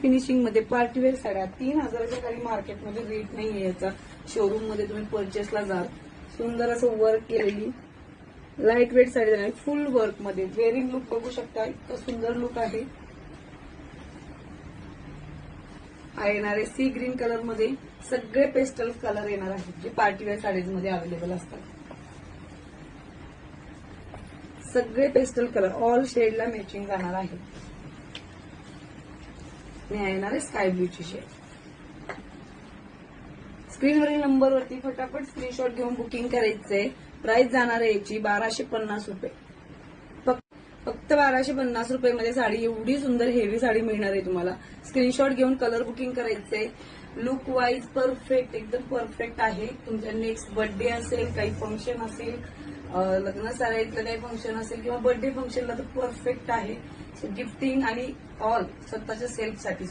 Finishing मध्ये party wear साड्या 3000च्या खाली मार्केटमध्ये रेट नाहीये याचा. शोरूम मध्ये तुम्ही परचेसला जाल. सुंदर असं वर्क केलेली लाईट वेट साडी आहे, फुल वर्क मध्ये. वेअरिंग लुक बघू शकता, इतकं सुंदर लुक आहे. येणार आहे सी ग्रीन कलर मध्ये. सगळे पेस्टल कलर येणार आहेत जे पार्टीवेअर साडीज मध्ये अवेलेबल असतात. सगळे पेस्टल कलर ऑल शेडला मॅचिंग जाणार आहे. येणार आहे स्काय ब्ल्यूची शेड. स्क्रीनवरील नंबरवरती फटाफट स्क्रीनशॉट घेऊन बुकिंग करायचंय. प्राइस जाणार आहे याची 1250 रुपये. फक्त 1250 रुपये मध्ये साडी, एवढी सुंदर हेवी साडी मिळणार आहे तुम्हाला. स्क्रीनशॉट घेऊन कलर बुकिंग करायचंय. लुक वाईज परफेक्ट, एकदम परफेक्ट आहे. तुमच्या नेक्स्ट बर्थडे असेल, काही फंक्शन असेल, लग्न सराईतलं काही फंक्शन असेल किंवा बर्थडे फंक्शनला तर परफेक्ट आहे. सो गिफ्टिंग आणि ऑल स्वतःच्या सेल्फसाठी